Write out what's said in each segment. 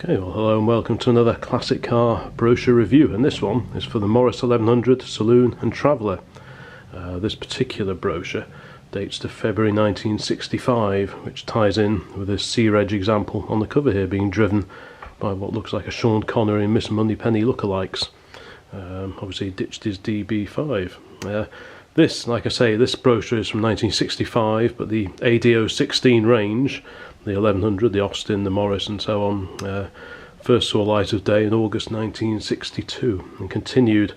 Okay, well hello and welcome to another classic car brochure review, and this one is for the Morris 1100 Saloon and Traveller. This particular brochure dates to February 1965, which ties in with this C-Reg example on the cover here being driven by what looks like a Sean Connery and Miss Moneypenny lookalikes. Obviously he ditched his DB5. This, like I say, this brochure is from 1965, but the ADO16 range, the 1100, the Austin, the Morris and so on, first saw light of day in August 1962 and continued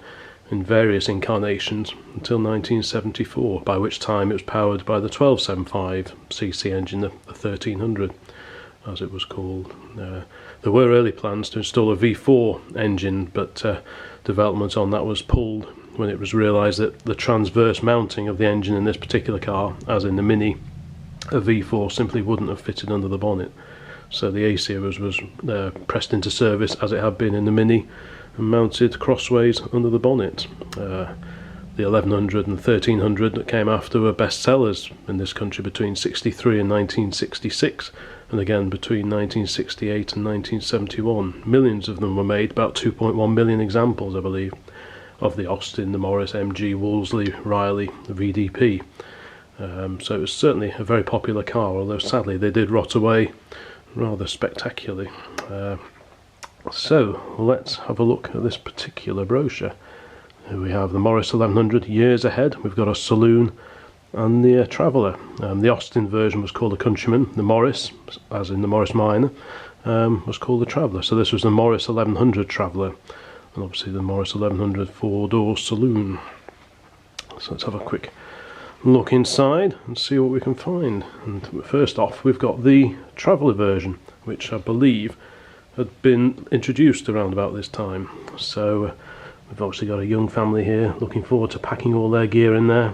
in various incarnations until 1974, by which time it was powered by the 1275cc engine, the 1300 as it was called. There were early plans to install a V4 engine, but development on that was pulled when it was realised that the transverse mounting of the engine in this particular car, as in the Mini, a V4 simply wouldn't have fitted under the bonnet. So the A series was pressed into service as it had been in the Mini and mounted crossways under the bonnet. The 1100 and 1300 that came after were bestsellers in this country between 63 and 1966, and again between 1968 and 1971. Millions of them were made, about 2.1 million examples I believe, of the Austin, the Morris, MG, Wolseley, Riley, the VDP. So it was certainly a very popular car, although sadly they did rot away rather spectacularly. So let's have a look at this particular brochure. Here we have the Morris 1100 years ahead. We've got a Saloon and the Traveller. The Austin version was called the Countryman. The Morris, as in the Morris Minor, was called the Traveller. So this was the Morris 1100 Traveller, and obviously the Morris 1100 four-door Saloon. So let's have a quick look inside and see what we can find. And first off, we've got the Traveller version, which I believe had been introduced around about this time. So we've obviously got a young family here looking forward to packing all their gear in there.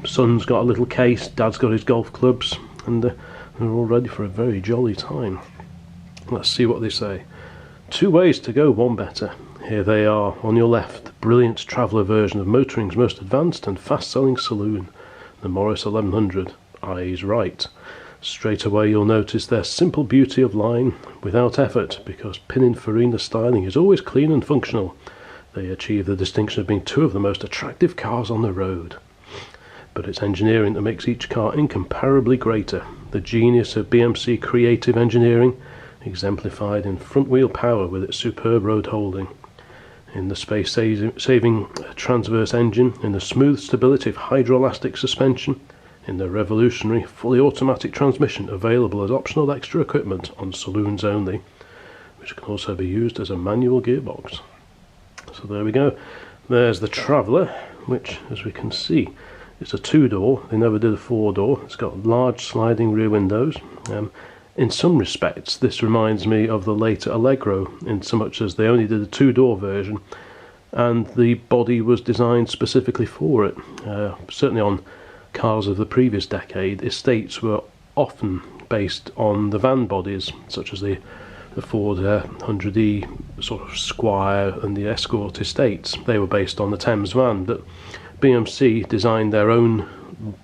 Son's got a little case, dad's got his golf clubs, and they're all ready for a very jolly time. Let's see what they say. 2 ways to go, one better. Here they are on your left, the brilliant Traveller version of motoring's most advanced and fast-selling saloon, the Morris 1100. Eyes right. Straight away you'll notice their simple beauty of line without effort, because Pininfarina styling is always clean and functional. They achieve the distinction of being 2 of the most attractive cars on the road. But it's engineering that makes each car incomparably greater. The genius of BMC creative engineering, exemplified in front-wheel power with its superb road holding, in the space-saving transverse engine, in the smooth stability of hydroelastic suspension, in the revolutionary fully automatic transmission available as optional extra equipment on saloons only, which can also be used as a manual gearbox. So there we go. There's the Traveller, which, as we can see, it's a 2-door. They never did a 4-door. It's got large sliding rear windows. In some respects, this reminds me of the later Allegro, in so much as they only did a 2-door version, and the body was designed specifically for it. Certainly on cars of the previous decade, estates were often based on the van bodies, such as the Ford 100E sort of Squire and the Escort estates. They were based on the Thames van, but BMC designed their own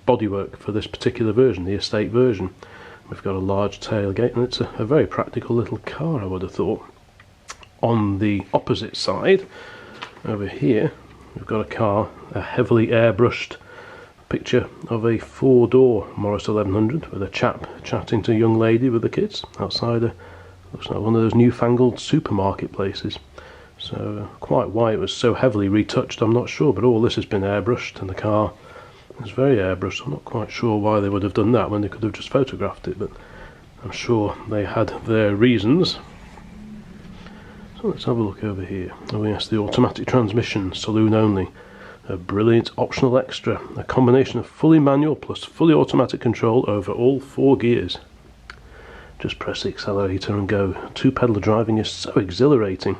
bodywork for this particular version, the estate version. We've got a large tailgate, and it's a very practical little car, I would have thought. On the opposite side, over here, we've got a car, a heavily airbrushed picture of a 4-door Morris 1100 with a chap chatting to a young lady with the kids outside looks like one of those newfangled supermarket places. So quite why it was so heavily retouched I'm not sure, but all this has been airbrushed, and the car is very airbrushed. I'm not quite sure why they would have done that when they could have just photographed it, but I'm sure they had their reasons. So let's have a look over here. Oh yes, the automatic transmission, saloon only. A brilliant optional extra, a combination of fully manual plus fully automatic control over all 4 gears. Just press the accelerator and go. 2-pedal driving is so exhilarating.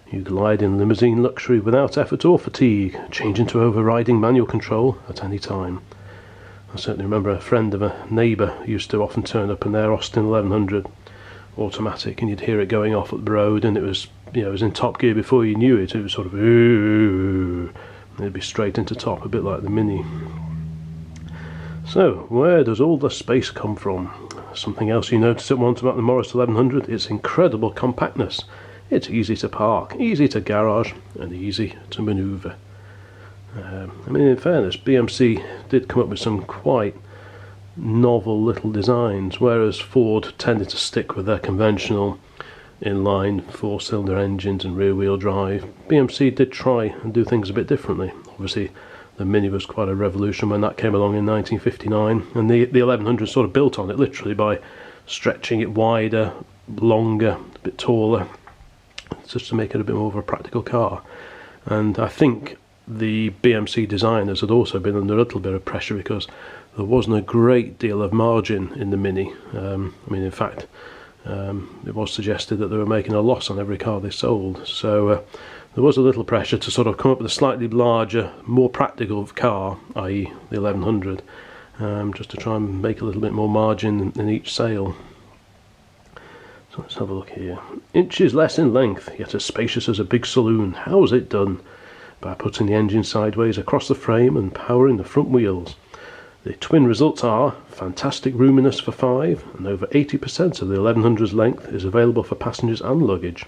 You glide in limousine luxury without effort or fatigue, change into overriding manual control at any time. I certainly remember a friend of a neighbour used to often turn up in their Austin 1100 automatic, and you'd hear it going off at the road, and it was, it was in top gear before you knew it. It was sort of ooh, and it'd be straight into top, a bit like the Mini. So, where does all the space come from? Something else you notice at once about the Morris 1100, its incredible compactness. It's easy to park, easy to garage, and easy to manoeuvre. I mean, in fairness, BMC did come up with some quite novel little designs, whereas Ford tended to stick with their conventional inline four-cylinder engines and rear-wheel drive. BMC did try and do things a bit differently. Obviously, the Mini was quite a revolution when that came along in 1959, and the 1100 sort of built on it literally by stretching it wider, longer, a bit taller, just to make it a bit more of a practical car. And I think the BMC designers had also been under a little bit of pressure because there wasn't a great deal of margin in the Mini. I mean, in fact, it was suggested that they were making a loss on every car they sold. So there was a little pressure to sort of come up with a slightly larger, more practical car, i.e. the 1100, just to try and make a little bit more margin in each sale. So let's have a look here. Inches less in length, yet as spacious as a big saloon. How's it done? By putting the engine sideways across the frame and powering the front wheels. The twin results are fantastic roominess for 5, and over 80% of the 1100's length is available for passengers and luggage.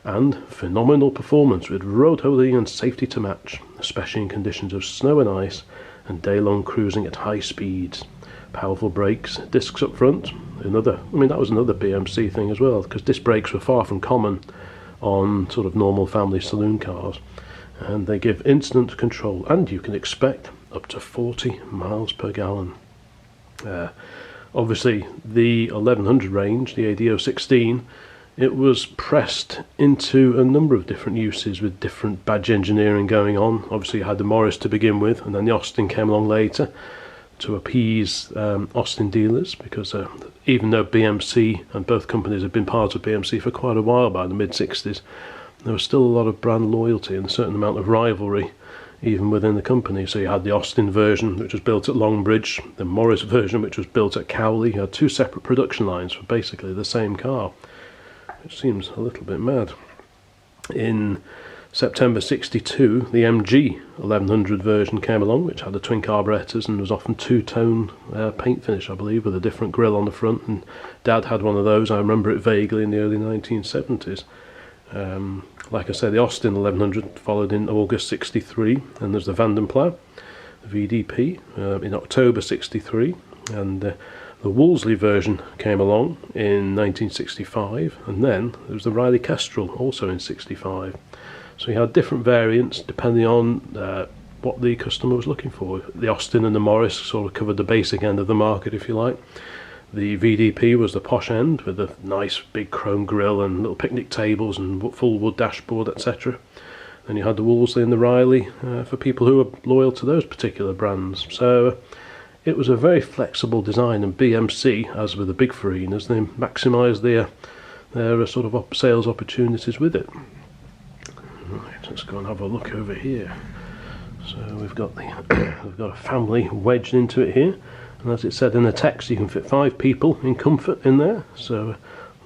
And phenomenal performance with road holding and safety to match, especially in conditions of snow and ice and day-long cruising at high speeds. Powerful brakes, discs up front, that was another BMC thing as well, because disc brakes were far from common on sort of normal family saloon cars, and they give instant control, and you can expect up to 40 miles per gallon. Obviously the 1100 range, the ADO16, it was pressed into a number of different uses with different badge engineering going on. Obviously you had the Morris to begin with, and then the Austin came along later to appease Austin dealers, because even though BMC and both companies had been part of BMC for quite a while by the mid-60s, there was still a lot of brand loyalty and a certain amount of rivalry even within the company. So you had the Austin version, which was built at Longbridge, the Morris version, which was built at Cowley. You had two separate production lines for basically the same car, which seems a little bit mad. In September 62, the MG 1100 version came along, which had the twin carburetors and was often two-tone paint finish, I believe, with a different grille on the front, and Dad had one of those. I remember it vaguely in the early 1970s. Like I say, the Austin 1100 followed in August 63, and there's the Vandenplau, the VDP, in October 63, and the Wolseley version came along in 1965, and then there was the Riley Kestrel, also in 65. So you had different variants depending on what the customer was looking for. The Austin and the Morris sort of covered the basic end of the market, if you like. The VDP was the posh end, with a nice big chrome grille and little picnic tables and full wood dashboard, etc. Then you had the Wolseley and the Riley for people who were loyal to those particular brands. So it was a very flexible design, and BMC, as with the big Farinas, they maximised their sort of sales opportunities with it. Right, let's go and have a look over here. So we've got a family wedged into it here. And as it said in the text, you can fit 5 people in comfort in there. So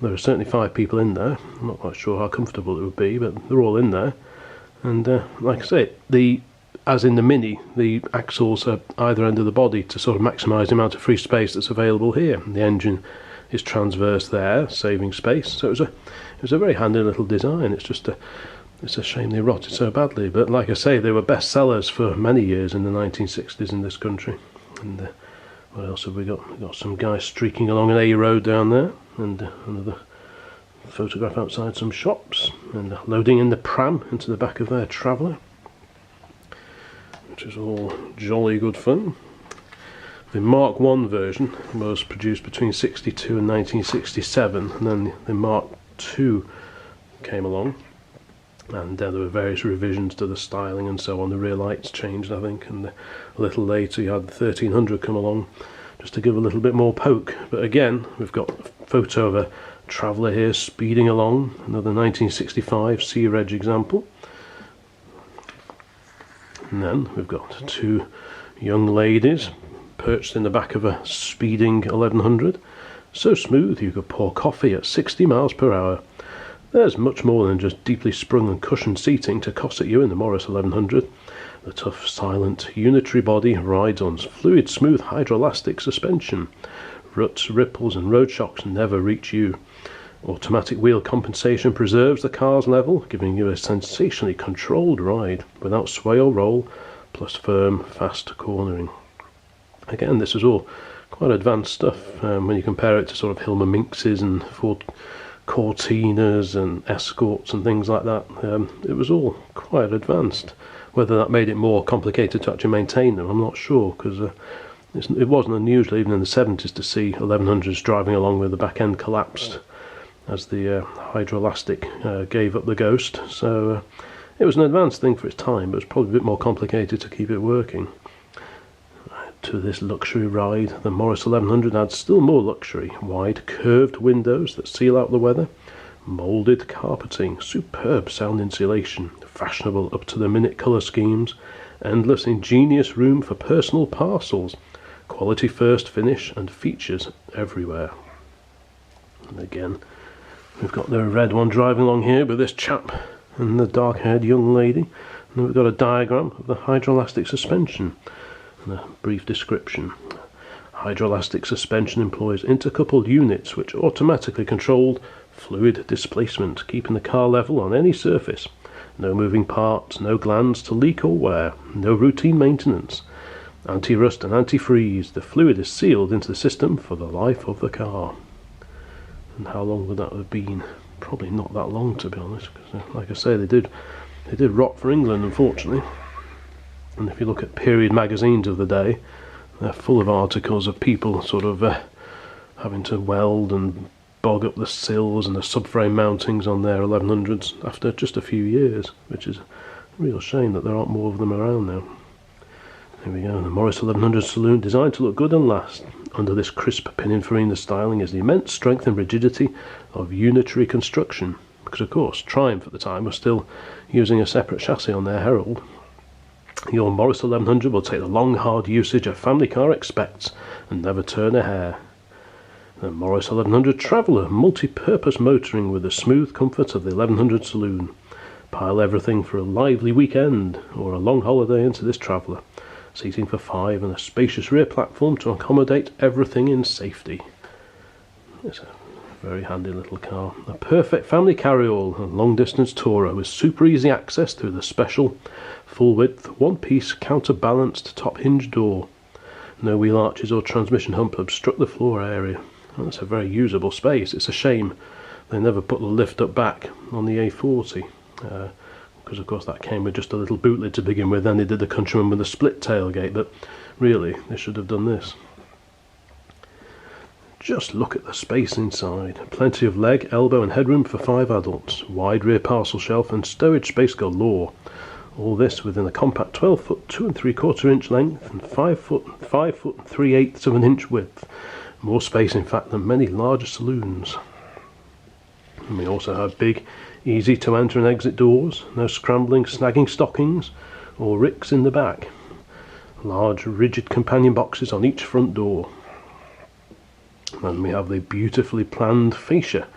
there are certainly 5 people in there. I'm not quite sure how comfortable it would be, but they're all in there. And like I say, as in the Mini, the axles are either end of the body to sort of maximise the amount of free space that's available here. The engine is transverse there, saving space. So it was a very handy little design. It's a shame they rotted so badly. But like I say, they were best sellers for many years in the 1960s in this country. And what else have we got? We've got some guys streaking along an A road down there, and another photograph outside some shops, and loading in the pram into the back of their Traveller, which is all jolly good fun. The Mark I version was produced between 62 and 1967, and then the Mark II came along, and there were various revisions to the styling and so on. The rear lights changed, I think, and a little later you had the 1300 come along just to give a little bit more poke. But again, we've got a photo of a Traveller here speeding along, another 1965 Sea Reg example. And then we've got 2 young ladies perched in the back of a speeding 1100. So smooth you could pour coffee at 60 miles per hour. There's much more than just deeply sprung and cushioned seating to cosset you in the Morris 1100. The tough, silent, unitary body rides on fluid, smooth hydroelastic suspension. Ruts, ripples and road shocks never reach you. Automatic wheel compensation preserves the car's level, giving you a sensationally controlled ride without sway or roll, plus firm, fast cornering. Again, this is all quite advanced stuff when you compare it to sort of Hillman Minxes and Ford Cortinas and Escorts and things like that. It was all quite advanced. Whether that made it more complicated to actually maintain them, I'm not sure, because it wasn't unusual even in the 70s to see 1100s driving along with the back end collapsed as the hydroelastic gave up the ghost. So it was an advanced thing for its time, but it was probably a bit more complicated to keep it working. To this luxury ride, the Morris 1100 adds still more luxury. Wide curved windows that seal out the weather, moulded carpeting, superb sound insulation, fashionable up to the minute colour schemes, endless ingenious room for personal parcels, quality first finish and features everywhere. And again, we've got the red one driving along here with this chap and the dark haired young lady, and then we've got a diagram of the hydroelastic suspension. A brief description. Hydroelastic suspension employs intercoupled units which automatically control fluid displacement, keeping the car level on any surface. No moving parts, no glands to leak or wear, no routine maintenance. Anti-rust and anti-freeze. The fluid is sealed into the system for the life of the car. And how long would that have been? Probably not that long, to be honest, because like I say, they did rot for England, unfortunately. And if you look at period magazines of the day, they're full of articles of people sort of having to weld and bog up the sills and the subframe mountings on their 1100s after just a few years, which is a real shame that there aren't more of them around now. Here we go, the Morris 1100 Saloon, designed to look good and last. Under this crisp Pininfarina styling is the immense strength and rigidity of unitary construction, because of course Triumph at the time was still using a separate chassis on their Herald. Your Morris 1100 will take the long, hard usage a family car expects and never turn a hair. The Morris 1100 Traveller, multi-purpose motoring with the smooth comfort of the 1100 Saloon. Pile everything for a lively weekend or a long holiday into this Traveller. Seating for 5 and a spacious rear platform to accommodate everything in safety. It's a very handy little car. A perfect family carry-all and long-distance tourer with super easy access through the special full-width, one-piece, counterbalanced top hinge door. No wheel arches or transmission hump obstruct the floor area. Well, that's a very usable space. It's a shame they never put the lift up back on the A40, because of course that came with just a little boot lid to begin with. Then they did the Countryman with a split tailgate, but really they should have done this. Just look at the space inside. Plenty of leg, elbow and headroom for 5 adults. Wide rear parcel shelf and stowage space galore. All this within a compact 12 foot 2 3/4 inch length and 5 foot 3/8 of an inch width. More space in fact than many larger saloons. And we also have big, easy to enter and exit doors. No scrambling, snagging stockings or ricks in the back. Large rigid companion boxes on each front door. And we have the beautifully planned fascia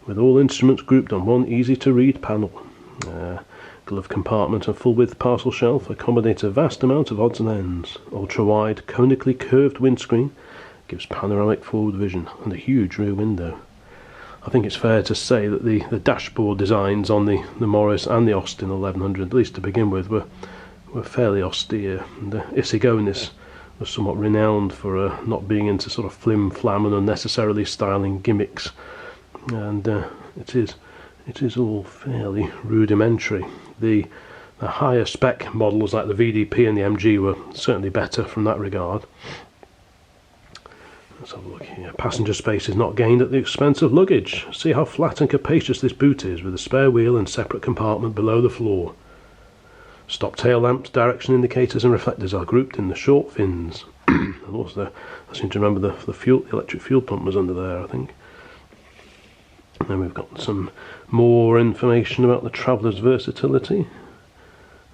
with all instruments grouped on one easy to read panel. Glove compartment and full width parcel shelf accommodate a vast amount of odds and ends. Ultra wide, conically curved windscreen gives panoramic forward vision and a huge rear window. I think it's fair to say that the dashboard designs on the Morris and the Austin 1100, at least to begin with, were fairly austere. And Issigonis was somewhat renowned for not being into sort of flim flam and unnecessarily styling gimmicks, and it is all fairly rudimentary. The higher spec models like the VDP and the MG were certainly better from that regard. Let's have a look here. Passenger space is not gained at the expense of luggage. See how flat and capacious this boot is, with a spare wheel and separate compartment below the floor. Stop tail lamps, direction indicators and reflectors are grouped in the short fins. And also, I seem to remember the electric fuel pump was under there, I think. And then we've got some more information about the Traveller's versatility.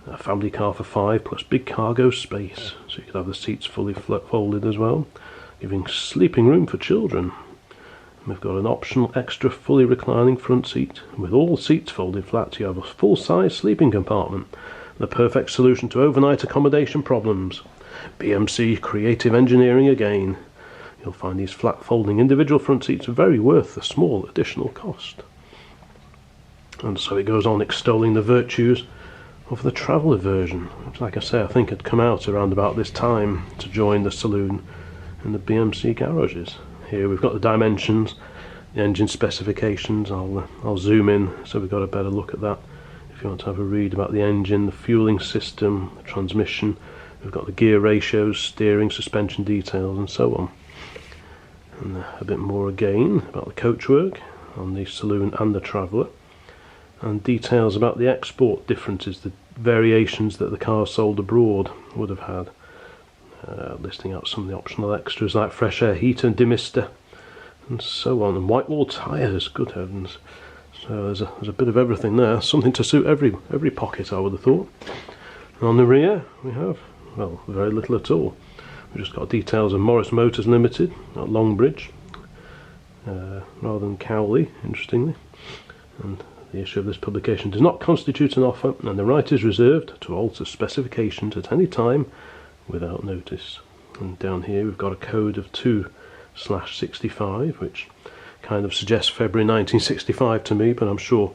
A family car for 5 plus big cargo space, so you could have the seats fully folded as well, giving sleeping room for children. And we've got an optional extra fully reclining front seat. With all seats folded flat, you have a full-size sleeping compartment, the perfect solution to overnight accommodation problems. BMC Creative Engineering again. You'll find these flat folding individual front seats are very worth the small additional cost. And so it goes on extolling the virtues of the Traveller version, which, like I say, I think had come out around about this time to join the Saloon and the BMC garages. Here we've got the dimensions, the engine specifications. I'll zoom in so we've got a better look at that. If you want to have a read about the engine, the fueling system, the transmission, we've got the gear ratios, steering, suspension details, and so on. And a bit more again about the coachwork on the Saloon and the Traveller, and details about the export differences, the variations that the cars sold abroad would have had. Listing out some of the optional extras like fresh air heater and demister, and so on, and white wall tyres, good heavens. So there's a bit of everything there, something to suit every pocket, I would have thought. And on the rear we have, well, very little at all. We've just got details of Morris Motors Limited at Longbridge, rather than Cowley, interestingly. And the issue of this publication does not constitute an offer, and the right is reserved to alter specifications at any time without notice. And down here we've got a code of 2/65, which kind of suggests February 1965 to me, but I'm sure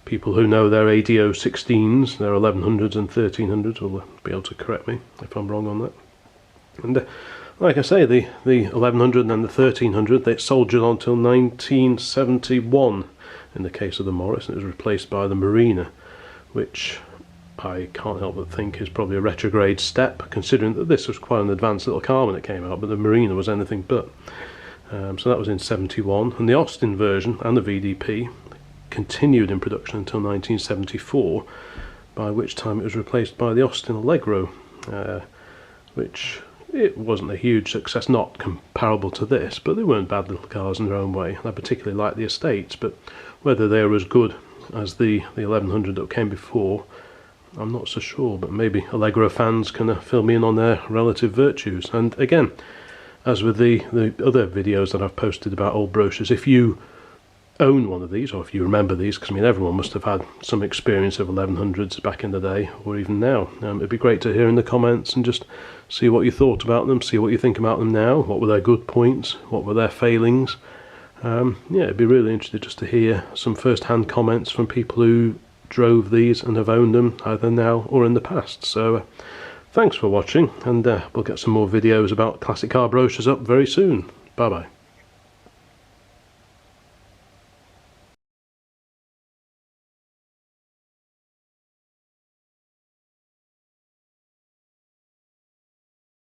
people who know their ADO16s, their 1100s and 1300s, will be able to correct me if I'm wrong on that. And like I say, the 1100 and the 1300, they soldiered on until 1971 in the case of the Morris, and it was replaced by the Marina, which I can't help but think is probably a retrograde step, considering that this was quite an advanced little car when it came out, but the Marina was anything but. So that was in 71, and the Austin version and the VDP continued in production until 1974, by which time it was replaced by the Austin Allegro, which it wasn't a huge success, not comparable to this, but they weren't bad little cars in their own way. I particularly like the Estates, but whether they were as good as the 1100 that came before, I'm not so sure. But maybe Allegro fans can fill me in on their relative virtues. And again, as with the other videos that I've posted about old brochures, if you own one of these, or if you remember these, because I mean everyone must have had some experience of 1100s back in the day, or even now, it'd be great to hear in the comments and just see what you thought about them, see what you think about them now, what were their good points, what were their failings. Yeah, it'd be really interesting just to hear some first-hand comments from people who drove these and have owned them either now or in the past. So thanks for watching, and we'll get some more videos about classic car brochures up very soon. Bye bye.